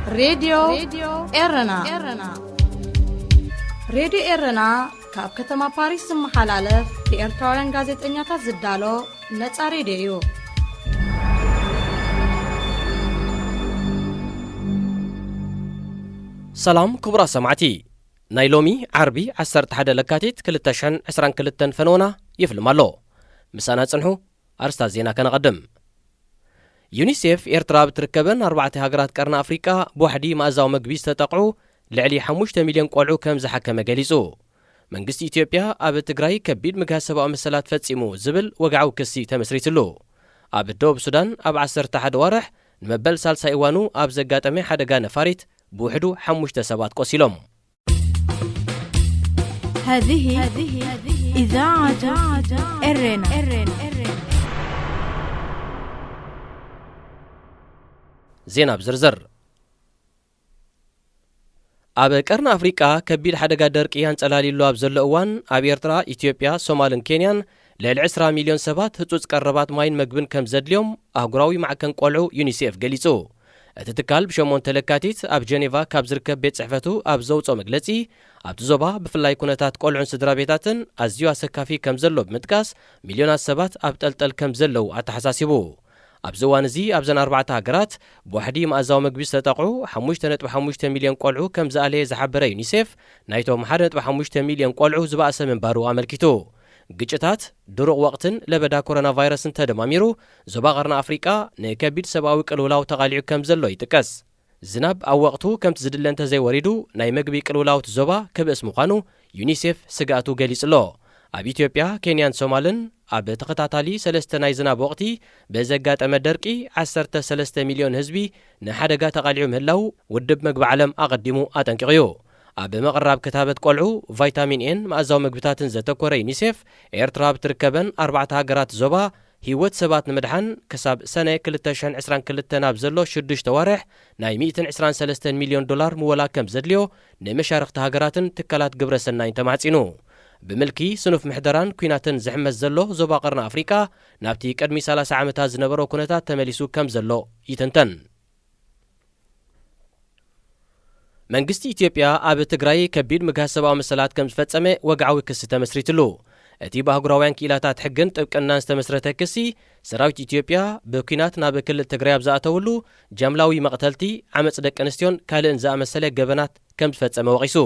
راديو إيرنا راديو إيرنا كاب كتما باريس محلالف بإرتوران غازت إنياتا زدالو نتا راديو سلام كبرى سمعتي نايلومي عربي عسرت حدا لكاتيت كلتشن عسران كلتن فنونا يفلم الله مسانا تنحو أرستا زينا كان قدم يونيسيف إرترا بتركبن 4 هاجرات قرن أفريقيا بوحدي مأزاو مقبيس تتقعو لعلي 5 مليون قلعو كم زحكم قليزو منقست إثيوبيا أب تقراي كبيد مقاسبا مسلات فتسيمو زبل وقعو كسي تمسريتلو أب الدوب سودان أب 11 وارح نمبل سالسا إيوانو أب زقات أمي حدقا نفاريت بوحدو 5 سبات قوسيلوم. هذه إذاعة إرنا زينب زرزر أب قرن أفريقيا كبير حدقا درقيان تلاليلو أب زلقوان أب إرترا إثيوبيا سومالن كينيان ل10 مليون سبات هتوز قربات ماين مقبن كم زدليوم أهقراوي مع كان قولعو يونيسيف قليسو اتتكال بشمون تلكاتيت أب جنيفا كاب زركب بيت صحفتو أب زوصو مقلتي أب تزوبا بفلاي كونتات قولعون سدرا بيتاتن أزيو أسكافي كم زلو بمتكاس مليونات سبات أب تلتل كم زلو أتحساسيبو أب زوانزي أب زن 4 هاجرات بوحدي مأزاو مقبيس تتقعو 5.5 مليون قولعو كم زالي زحبرا يونيسيف نايتو 1.5 مليون قولعو زبأس من بارو أملكيتو ግጭታት ድሩቕ ወቅትን ለበዳ ኮሮና ቫይረስን ተደማሚሩ ዞባ ቀርና ኣፍሪቃ ንከቢድ ሰብኣዊ ቅልውላው ተቓሊዑ ከም ዘሎ ይጥቀስ ዝናብ ኣብ ወቅቱ ከምቲ ዝድለን ተዘይወሪዱ ናይ መግቢ ቅልውላውት ዞባ ክብእስ ምዃኑ ዩኒሴፍ ስጋቱ ገሊጽሎ ኣብ ኢትዮጵያ ኬንያን ሶማልን ኣብ ተኸታታሊ 3 ናይ ዝናብ ወቅቲ በዘጋጠመ ደርቂ 13 ሚልዮን ህዝቢ ንሓደጋ ተቓሊዑ ምህላው ውድብ መግቢ ዓለም ኣቐዲሙ ኣጠንቂቑ أب مقرب كتابة قلعو فيتامين إن مأزاو مقبتاتن زتكوري يونيسيف إرترا بتركبن 4 هاجرات زوبا هيوت سبات نمدحن كساب سنة كلتشن 20 كلتنا بزلو شدش توارح ناي 123 مليون دولار مولا كم زدليو نمشارق هاجراتن تكالات قبر سنين تمعتينو بملكي سنوف محدران كويناتن زحمة زلو زوبا قرن أفريقيا نابتي قدمي 30 عامتا زنبرو كونتات تمليسو كم زلو يتنتن መንግስቲ ኢትዮጵያ ኣብ ትግራይ ከቢድ መጋሰባዊ መሰላት ከም ዝፈጸመ ወግዓዊ ክስ ተመስሪትሉ እቲ ባህጉራውያን ኪላታት ሕግን ጥብቅናን ዝተመስረተ ክሲ ሰራዊት ኢትዮጵያ በኩናት ናብ ክልል ትግራይ ኣብዛእተውሉ ጀምላዊ መቕተልቲ ዓመጽ ደቂ ኣንስትዮን ካልእን ዝኣመሰለ ገበናት ከም ዝፈጸመ ወቂሱ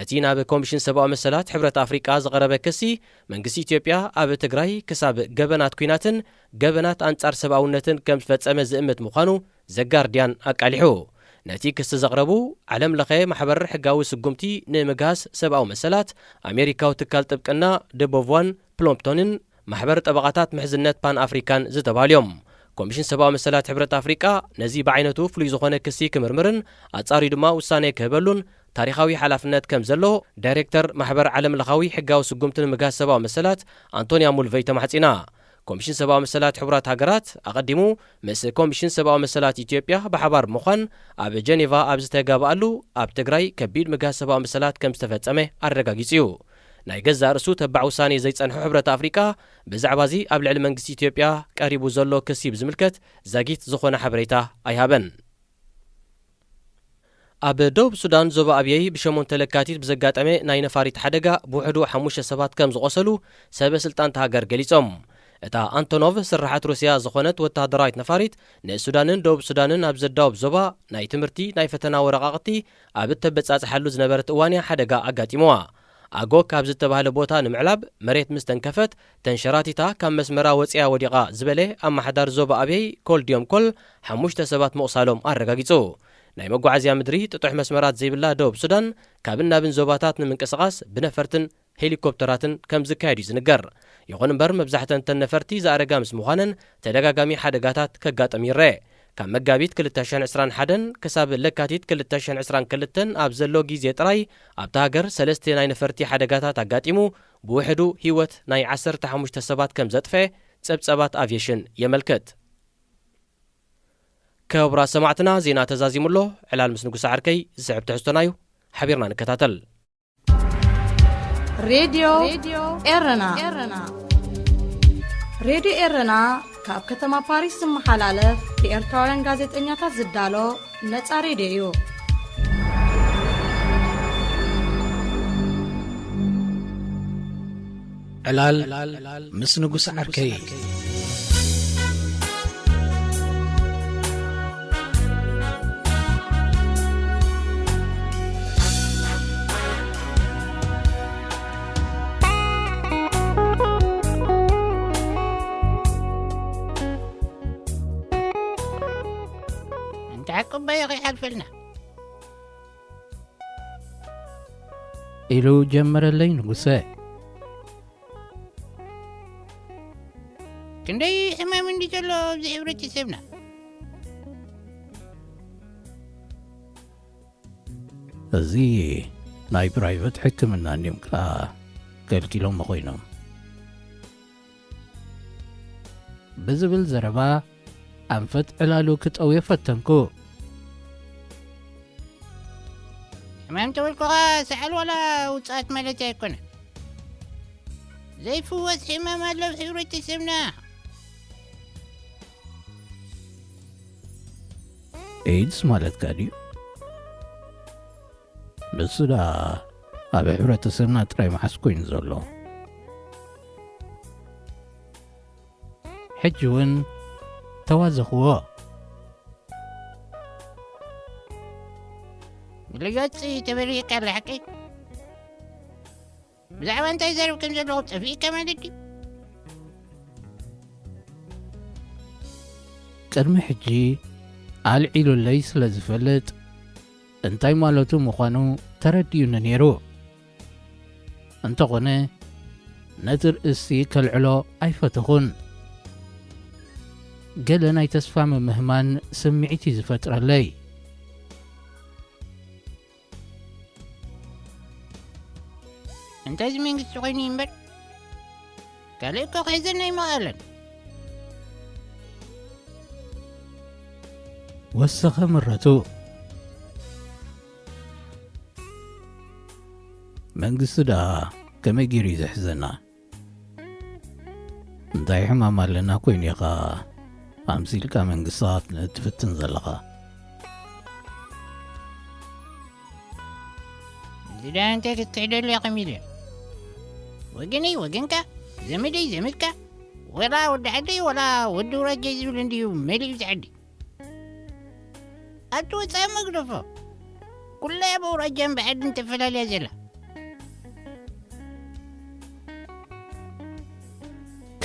እቲ ናብ ኮሚሽን ሰብኣዊ መሰላት ሕብረት ኣፍሪቃ ዝቐረበ ክሲ መንግስቲ ኢትዮጵያ ኣብ ትግራይ ክሳብ ገበናት ኩናትን ገበናት አንጻር ሰብኣውነትን ከም ዝፈጸመ ዝእምት ምዃኑ ዘጋርዲያን ኣቃሊሑ ነቲ ክስ ዘቕረቡ ዓለም ለኸ ማሕበር ሕጋዊ ስጉምቲ ንምግሃስ ሰብኣዊ መሰላት ኣሜሪካዊ ትካል ጥብቅና ደቦቭዋን ፕሎምፕቶንን ማሕበር ጠበቓታት ምሕዝነት ፓን ኣፍሪካን ዝተባሃልዮም ኮሚሽን ሰብኣዊ መሰላት ሕብረት ኣፍሪቃ ነዚ ብዓይነቱ ፍሉይ ዝኾነ ክሲ ክምርምርን ኣጻሪ ድማ ውሳነ ክህበሉን ታሪኻዊ ሓላፍነት ከም ዘሎ ዳይሬክተር ማሕበር ዓለም ለኻዊ ሕጋዊ ስጉምትን ምግሃስ ሰብኣዊ መሰላት አንቶኒያ ሙልቨይ ተማሕጺና ኮሚሽን ሰብኣዊ መሰላት ሕቡራት ሃገራት ኣቐዲሙ ምስ ኮሚሽን ሰብኣዊ መሰላት ኢትዮጵያ ብሓባር ምዃን ኣብ ጀኔቫ ኣብ ዝተጋብኣሉ ኣብ ትግራይ ከቢድ ምግሃስ ሰብኣዊ መሰላት ከም ዝተፈጸመ ኣረጋጊጹ እዩ ናይ ገዛ ርእሱ ተባዕ ውሳኔ ዘይጸንሑ ሕብረት ኣፍሪቃ ብዛዕባ እዚ ኣብ ልዕሊ መንግስቲ ኢትዮጵያ ቀሪቡ ዘሎ ክሲ ብዝምልከት ዘጊት ዝኾነ ሓበሬታ ኣይሃበን ኣብ ደቡብ ሱዳን ዞባ ኣብየይ ብሸሞን ተለካቲት ብዘጋጠመ ናይ ነፋሪት ሓደጋ ብውሕዱ 5 ሰባት ከም ዝቆሰሉ ሰበስልጣን ሃገር ገሊጾም እታ አንቶኖቭ ስራሓት ሩስያ ዝኾነት ወታደራዊት ነፋሪት ንሱዳንን ደቡብ ሱዳንን ኣብ ዘዳውብ ዞባ ናይ ትምህርቲ ናይ ፈተና ወረቓቕቲ ኣብ እተበጻጽሓሉ ዝነበረት እዋንያ ሓደጋ ኣጋጢሞዋ ኣጎክ ኣብ ዝተባሃለ ቦታ ንምዕላብ መሬት ምስ ተንከፈት ተንሸራቲታ ካብ መስመራ ወፅያ ወዲቓ ዝበለ ኣማሓዳር ዞባ ኣብየይ ኮልድዮም ኮል 5 ሰባት ምቕሳሎም ኣረጋጊጹ ናይ መጓዓዝያ ምድሪ ጥጡሕ መስመራት ዘይብላ ደቡብ ሱዳን ካብን ናብን ዞባታት ንምንቅስቓስ ብነፈርትን ሄሊኮፕተራትን ከም ዝካየድ እዩ ዝንገር ይኹን እምበር መብዛሕተን ተነፈርቲ ዝኣረጋ ምስ ምዃነን ተደጋጋሚ ሓደጋታት ከጋጥም ይረአ ካብ መጋቢት 2021 ክሳብ ለካቲት 2022 ኣብ ዘሎ ግዜ ጥራይ ኣብታ ሃገር 3 ናይ ነፈርቲ ሓደጋታት ኣጋጢሙ ብውሕዱ ህይወት ናይ 15 ሰባት ከም ዘጥፍአ ጸብጸባት ኣቪዬሽን የመልክት ከብራ ሰማዕትና ዜና ተዛዚሙሎ ዕላል ምስ ንጉሳ ዓርከይ ዝስዕብ ትሕዝቶናዩ ሓቢርና ንከታተል راديو إيرنا ሬድዮ ኤረና ካብ ከተማ ፓሪስ ዝመሓላለፍ ብኤርትራውያን ጋዜጠኛታት ዝዳሎ ነፃ ሬድዮ እዩ። ዕላል ምስ ንጉስ ዓርከይ تعقب بيغي حلفلنا ኢሉ ጀመረለይ ንጉሰ كندي حمام اندي جلو زي عبرتي سيبنا እዚ ናይ ፕራይቬት ሕክምና እንዲም ከዓ ከልኪሎም ኮይኖም ብዝብል ዘረባ ኣንፈት ዕላሉ ክጠውየ ፈተንኩ حمام تقولكو سأل ولا وصات مالتي يكون زي فوز حمام لو عبرتي سيبنا ኤድስ ማለት ካድዩ ንሱ ዳ ኣብ ሕብረተሰብና ጥራይ መሓስ ኮይኑ ዘሎ ሕጂ እውን ተዋዘኽዎ لجاتي تبريك على حكي بزعما انت يزارب كم زلو تفيك كمان دي ቅድሚ ሕጂ ኣልዒሉለይ ስለ ዝፈልጥ እንታይ ማለቱ ምዃኑ ተረዲዩኒ ነይሩ እንተኾነ ነቲ ርእሲ ከልዕሎ ኣይፈትኹን ገለ ናይ ተስፋ ምምህማን ስምዒት እዩ ዝፈጥረለይ انت زمين قصويني ينبر قاليكو خيزرنا يمغالن ወሰኸ ምረቱ መንግስቲ ዳ ከመይ ገይሩ እዩ ዘሕዘና እንታይ ሕማም ኣለና ኮይኑ ኢኻ ኣምሲልካ መንግስታት ትፍትን ዘለኻ زيدا انت تتعدل يا قميلة وقني وقنك زمدي زمدك ولا ود عدي ولا ود رجي زبلندي ملي يتعدي أتو تسام مقرفة كلها يبو رجان بعد انت فلال يا زلا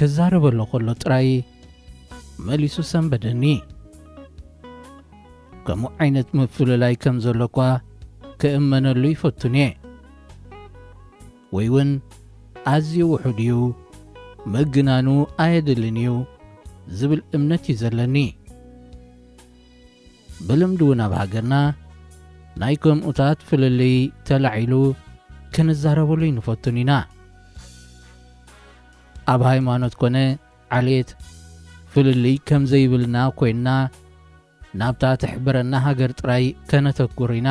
ክዛረበሎ ከሎ ጥራይ መሊሱ ሰንበደኒ ከምኡ ዓይነት ምፍልላይ ከም ዘሎ እኳ ክእመነሉ ይፈቱን እየ ወይ እውን ኣዝዩ ውሑድ እዩ ምግናኑ ኣየድልን እዩ ዝብል እምነት እዩ ዘለኒ ብልምዲ እውን ኣብ ሃገርና ናይ ከምኡታት ፍልልይ ተላዒሉ ክንዛረበሉ ይንፈቱን ኢና ኣብ ሃይማኖት ኮነ ዓልየት ፍልልይ ከም ዘይብልና ኮይንና ናብታ ትሕብረና ሃገር ጥራይ ከነተኩር ኢና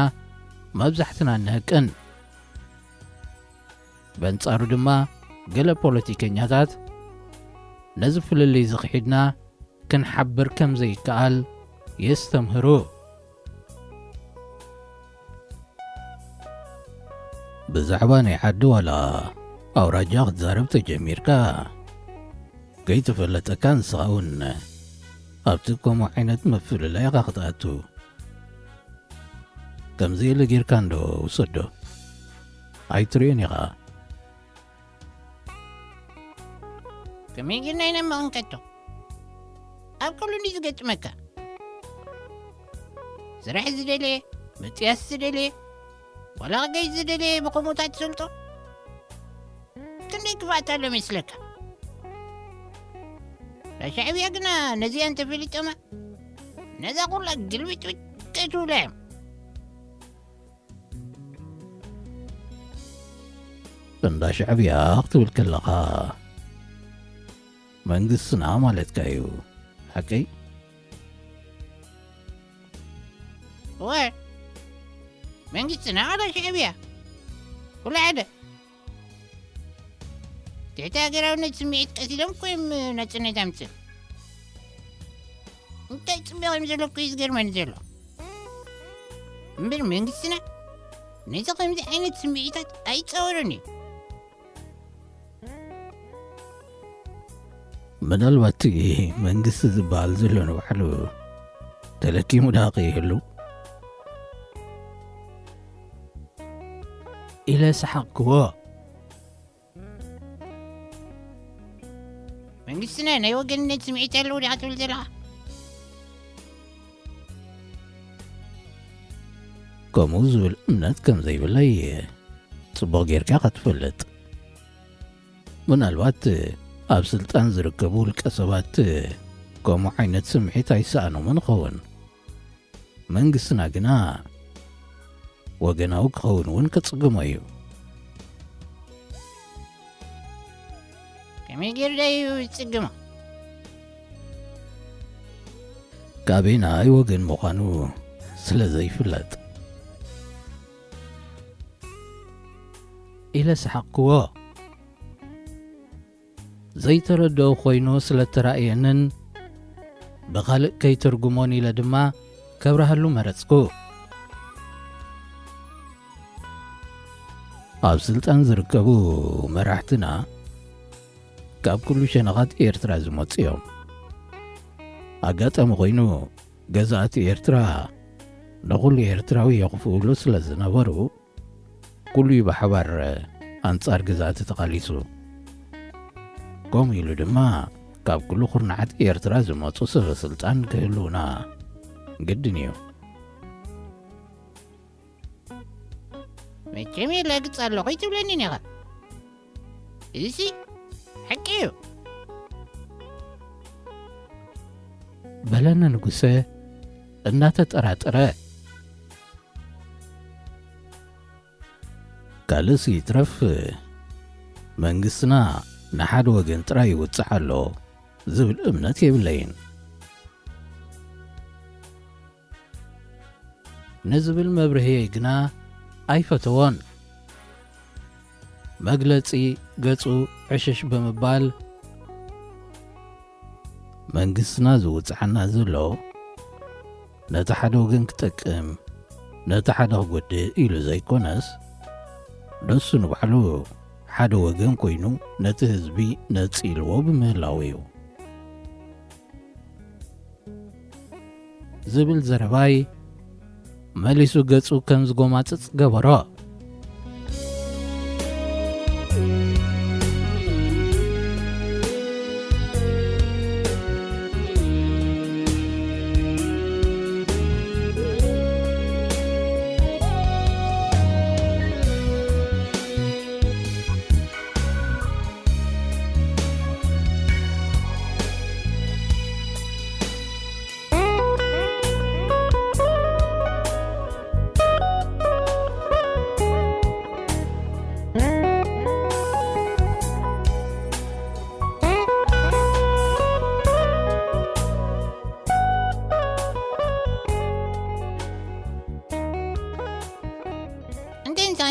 መብዛሕትና ንህቅን በንጻሩ ድማ ገለ ፖለቲከኛታት ነዚ ፍልልይ ዝኽሒድና ክንሓብር ከም ዘይከኣል የስተምህሩ ብዛዕባ ናይ ዓዲ ዋላ ኣውራጃ ክትዛረብ ተጀሚርካ ከይተፈለጠካ ንስኻ እውን ኣብቲ ከምኡ ዓይነት መፍልላይ ኢኻ ክትኣቱ ከምዚ ኢለ ጌርካ እንዶ ውሰዶ ኣይትሪኦን ኢኻ كمين قلنا ينمى انكتو أبقلو نيزقت مكة سرح زدلي متياس زدلي ولا غاي زدلي بقوموتات سلطو كني كفاتا لمثلك لا شعبي أقنا نزي أنت في التما نزا أقول لك قلبي توتتو لعم እንዳ ሻዕብያ ክትብል ከለኻ መንግስትና ማለትካ እዩ ሓቀይ وين መንግስትና على شعبية كل عادة ትሕቲ ሃገራውነት ስምዒት ቀሲሎም ኮይም ናጽነት ኣምፅእ እንታይ ጽቢቖም ዘለኩ እዩ ዝገርመኒ ዘሎ እምበር መንግስትና ነዚ ከምዚ ዓይነት ስምዒታት ኣይፃወረን እዩ ምናልባት መንግስቲ ዝበሃል ዘሎ ንባዕሉ ተለኪሙ ዳቂ ይህሉ ኢለ ሰሓቅክዎ መንግስትና ናይ ወገንነት ስምዒት ኣለዎ ዲኻ ትብል ዘለኻ ከምኡ ዝብል እምነት ከም ዘይብለይ ጽቡቕ ጌርካ ክትፈልጥ ምናልባት ኣብ ስልጣን ዝርከቡ ውልቀ ሰባት ከምኡ ዓይነት ስምዒት ኣይሰኣኖምን ይኸውን መንግስትና ግና ወገናዊ ክኸውን እውን ክጽግሞ እዩ ከመይ ጌርዳ እዩ ዝጽግሞ ካቤና ኣይ ወገን ምዃኑ ስለ ዘይፍለጥ ኢለ ሰሓቅክዎ ዘይተረድኦ ኮይኑ ስለ ተራእየንን ብኻልእ ከይትርጉሞን ኢለ ድማ ከብረሃሉ መረጽኩ ኣብ ስልጣን ዝርከቡ መራሕትና ካብ ኩሉ ሸነኻት ኤርትራ ዝመፁ እዮም ኣጋጣሚ ኮይኑ ገዛእቲ ኤርትራ ንኹሉ ኤርትራዊ የኽፍኡሉ ስለ ዝነበሩ ኩሉ ብሓባር ኣንጻር ግዛእቲ ተቓሊሱ ከምኡ ኢሉ ድማ ካብ ኩሉ ኩርናዓት ኤርትራ ዝመፁ ሰበ ስልጣን ክህልውና ግድን እዩ መቸም የላግጽ ኣለኹ ይትብለኒ ኒኻ እዚ ሓቂ እዩ በለነ ንጉሰ እናተጠራጠረ ካልእሲ ይትረፍ መንግስትና ንሓደ ወገን ጥራይ ይውፅሕ ኣሎ ዝብል እምነት የብለይን ንዝብል መብርህየ ግና ኣይፈተዎን መግለጺ ገጹ ዕሸሽ ብምባል መንግስትና ዝውፅሓና ዘሎ ነቲ ሓደ ወገን ክጠቅም ነቲ ሓደ ክጎድእ ኢሉ ዘይኮነስ ነሱ ንባዕሉ ሓደ ወገን ኮይኑ ነቲ ህዝቢ ነጺልዎ ብምህላው እዩ ዝብል ዘረባይ መሊሱ ገጹ ከም ዝጎማፅፅ ገበሮ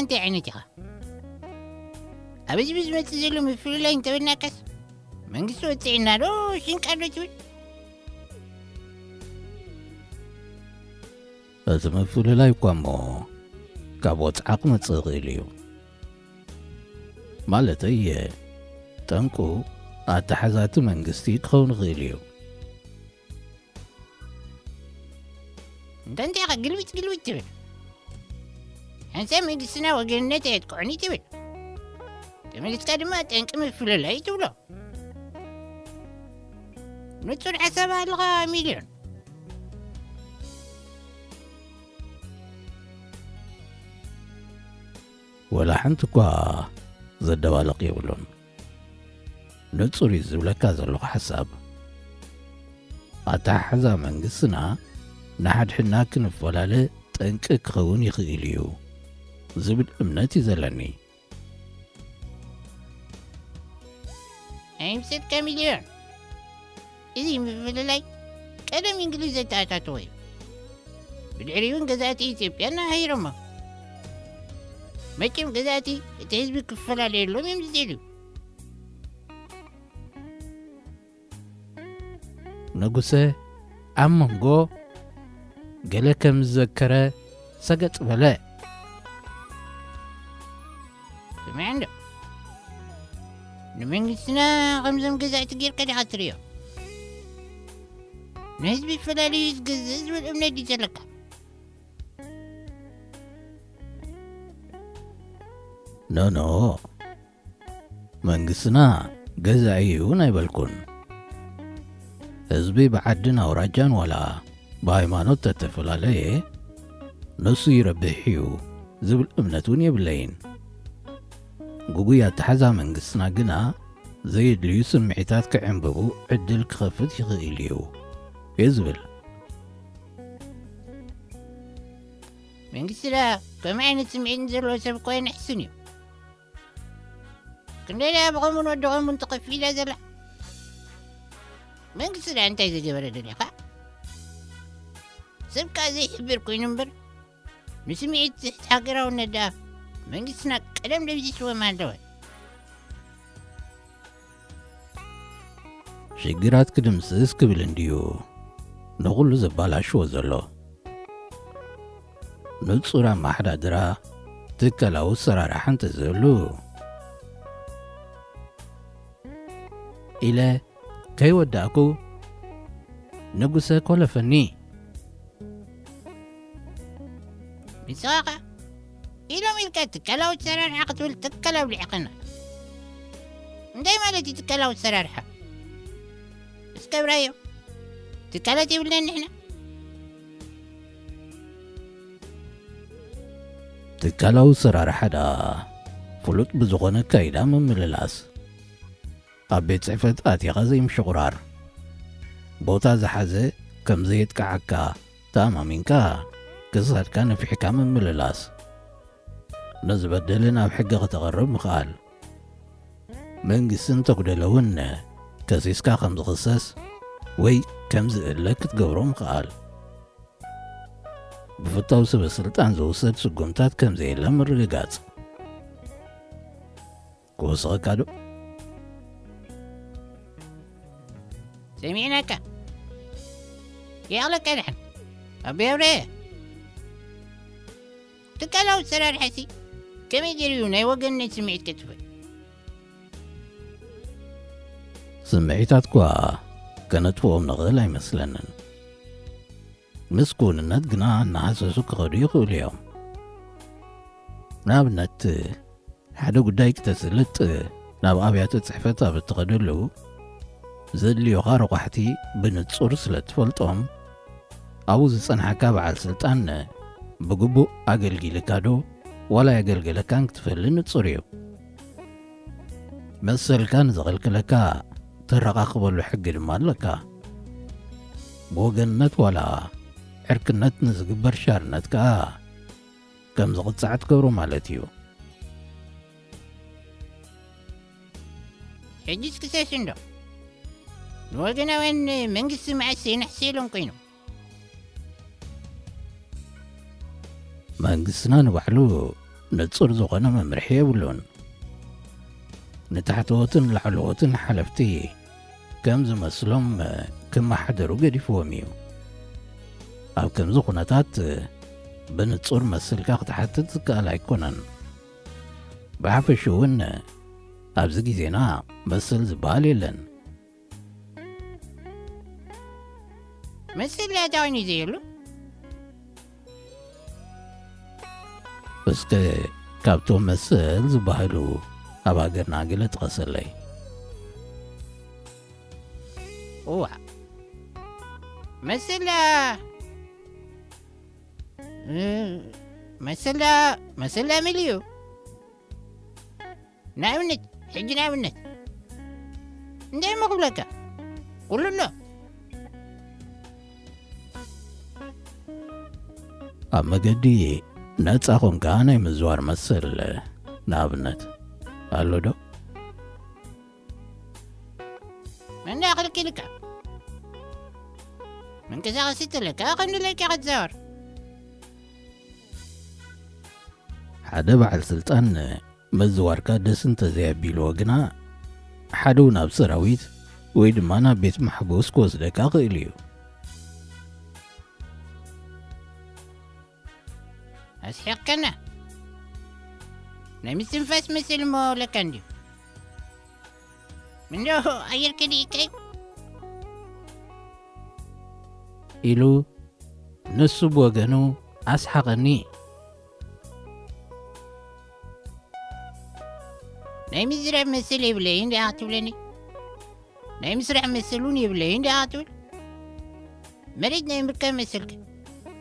እንታይ ዓይነት ኢኻ ኣብዚ ብዝመፅእ ዘሎ ምፍልላይ እንተበልናካስ መንግስቲ ወፅዕና ዶ ሽንቃ ዶ ትብል እቲ ምፍልላይ እኳ እሞ ካብ ወፅዓ ክመፅእ ይኽእል እዩ ማለተይ ጠንቁ ኣተሓዛቲ መንግስቲ ክኸውን ይኽእል እዩ እንታይ ኢኻ ግልብጥ ትብል ሓንሳብ መንግስትና ወገንነት ኣየጥቅዑኒ ትብል ተመልስካ ድማ ጠንቂ ምፍልላይ ትብሎ ንጹር ሓሳብ ኣለኻ ሚልዮን ወላ ሓንቲ እኳ ዘደባለቕ የብሉን ንጹር እዩ ዝብለካ ዘለኹ ሓሳብ ኣተሓሕዛ መንግስትና ንሓድሕና ክንፈላለ ጠንቂ ክኸውን ይኽእል እዩ ዝብል እምነት እዩ ዘለኒ ኣይምሰጥካ ሚልዮን እዚ ምፍልላይ ቀደም እንግሊዝ ዘተኣታተወ እዩ ብድሕሪውን ገዛእቲ ኢትዮጵያ እናሃይሮሞ መቸም ገዛእቲ እቲ ህዝቢ ክፈላለየሎም እዮም ዝደልዩ ንጉሰ ኣብ መንጎ ገለ ከም ዝዘከረ ሰገጥ በለ سمعنا ንመንግስትና ከምዞም ገዛእቲ ጌርካ ዲኻ ትርእዮ ንህዝቢ ፈላልዩ ዝገዝእ ዝብል እምነት እዩ ዘለካ ኖ መንግስትና ገዛኢ እውን ኣይበልኩን ህዝቢ ብዓድን ኣውራጃን ዋላ ብሃይማኖት ተተፈላለየ ነሱ ይረብሕ እዩ ዝብል እምነት እውን የብለይን ጉጉይ ኣተሓዛ መንግስትና ግና ዘየድልዩ ስምዒታት ክዕንብቡ ዕድል ክኸፍት ይኽእል እዩ የዝብል መንግስትና ከም ዓይነት ስምዒት ዘለዎ ሰብ እኳ ይንሕስን እዩ ክንደይ ብኸምኡን ወድኸምኡን ተኸፊላ ዘላ መንግስትና እንታይ ዘገበረ ደሊኻ ሰብካ ዘይሕብር ኮይኑ እምበር ንስምዒት ትሕት ሃገራውነት ደኣ መንግስትና ቀደም ደብዚስዎም ኣለወ ሽግራት ክድምስስ ክብል እንድዩ ንኹሉ ዘባላሽዎ ዘሎ ንጹር ኣመሓዳድራ ትካላዊ ኣሰራርሓ እንተዝህሉ ኢለ ከይወዳእኩ ንጉሰ ኮለፈኒ ንስኻኸ ኢሎም ኢልካ ትካላዊ ኣሰራርሓ ክትብል ትካላዊ ልዕኸና እንታይ ማለት እዩ ትካላዊ ኣሰራርሓ እስከብራዮ ትካላት የብልና ንሕና ትካላዊ ኣሰራርሓ ዳ ፍሉጥ ብዝኾነ ካይዳ ምምልላስ ኣብ ቤት ጽሕፈት ኣቲኻ ዘይምሽቑራር ቦታ ዝሓዘ ከም ዘየጥቃዓካ ተኣማሚንካ ክሳድካ ነፊሕካ ምምልላስ ነዝበደለ ናብ ሕጊ ከተቐርብ ምኽኣል መንግስቲ እንተጉደለ እውን ከሲስካ ከም ዝኽሰስ ወይ ከም ዝእለ ክትገብሮ ምኽኣል ብፍታዊ ሰበስልጣን ዝውሰድ ስጉምታት ከም ዘየለ ምርግጋጽ ክወስኸካ ዶ ሰሚዕናካ የቕለካ ድሓን ኣበየብረየ ትካላዊ ኣሰራርሓሲ ከመይ ገይሩ ናይ ወገንነት ስምዒት ከትፈል ስምዒታት እኳ ከነጥፍኦም ንኽእል ኣይመስለንን ምስ ኩንነት ግና እናሃሰሱ ክኸዱ ይኽእሉ እዮም ንኣብነት ሓደ ጉዳይ ክተስልጥ ናብ ኣብያተ ጽሕፈት ኣብ እትኸደሉ ዘድልዮኻ ረቑሕቲ ብንጹር ስለ ትፈልጦም ኣብኡ ዝጸንሐካ በዓል ስልጣን ብግቡእ ኣገልጊልካ ዶ ዋላ የገልገለካን ክትፈሊ ንጹር እዩ መሰልካ ንዘኸልክለካ ተረኻኽበሉ ሕጊ ድማ ኣለካ ብወገንነት ዋላ ዕርክነት ንዝግበር ሻርነት ከዓ ከም ዝቕጻዕ ትገብሮ ማለት እዩ ሕጂስ ክሰስ እንዶ ንወገናውያን መንግስቲ መዓስ የናሕሰሎም ኮይኑ መንግስትና ንባዕሉ ንጹር ዝኾነ መምርሒ የብሉን ንታሕተዎትን ላዕለዎትን ሓለፍቲ ከም ዝመስሎም ክመሓደሩ ገዲፍዎም እዩ ኣብ ከምዚ ኩነታት ብንጹር መስልካ ክትሓትት ዝከኣል ኣይኮነን ብሓፈሹ እውን ኣብዚ ግዜና መስል ዝበሃል የለን መስል ያዳወኒ ዘየሉ እስከ ካብቶም መስል ዝበሃሉ ኣብ ሃገርና ገለ ጥቀሰለይ እዋ መሰላ ምልዩ ንኣብነት ሕጂ ንኣብነት እንታይ መክብለካ ኩሉሎ ኣብ መገዲ ነፃ ኾንካ ናይ ምዝዋር መሰል ንኣብነት ኣሎ ዶ መንዳ ክልክልካ መንቀሳቐሲ ተለካ ኸንድለካ ክትዛወር ሓደ በዓል ስልጣን መዝዋርካ ደስ እንተዘየቢልዎ ግና ሓደ እውን ኣብ ሰራዊት ወይ ድማ ናብ ቤት ማሕቡስ ክወስደካ ኽእል እዩ أسحقنا نمي استنفاس مثل ما لكندي من له أير كديكي ኢሉ ንሱ ብወገኑ ኣስሓቐኒ ናይ ምዝራዕ መስል የብለይ እንዲ ኣትብለኒ ናይ ምስራሕ መስሉን የብለይ እንዲ ኣትብል መሬት ናይ ምርካብ መሰልከ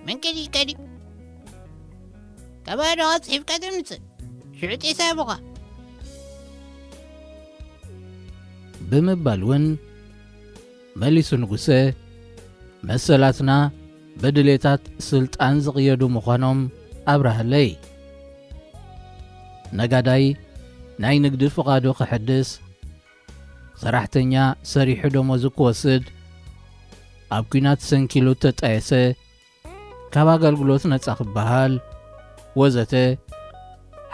መን ከዲ ከባድኻ ፅሒፍካ ተምፅእ ሽዑ ጤሳብኻ ብምባል እውን መሊሱ ንጉሰ መሰላትና በድሌታት ስልጣን ዝቕየዱ ምዃኖም ኣብራህለይ ነጋዳይ ናይ ንግዲ ፍቓዱ ክሕድስ ሰራሕተኛ ሰሪሑ ደሞዙ ክወስድ ኣብ ኩናት ሰንኪሉ ተጣየሰ ካብ ኣገልግሎት ነፃ ክበሃል ወዘተ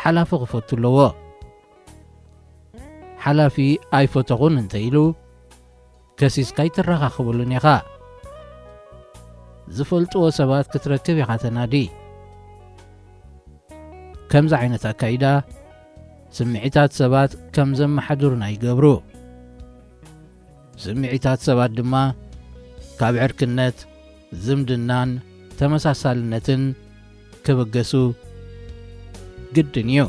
ሓላፊ ክፈቱ ኣለዎ ሓላፊ ኣይፈተኹን እንተኢሉ ከሲስካ ይትረኻኽብሉን ኢኻ ዝፈልጥዎ ሰባት ክትረክብ ኢኻ ተናዲ ከምዚ ዓይነት ኣካይዳ ስምዒታት ሰባት ከም ዘመሓድሩና ይገብሩ ስምዒታት ሰባት ድማ ካብ ዕርክነት ዝምድናን ተመሳሳልነትን ክብገሱ ግድን እዩ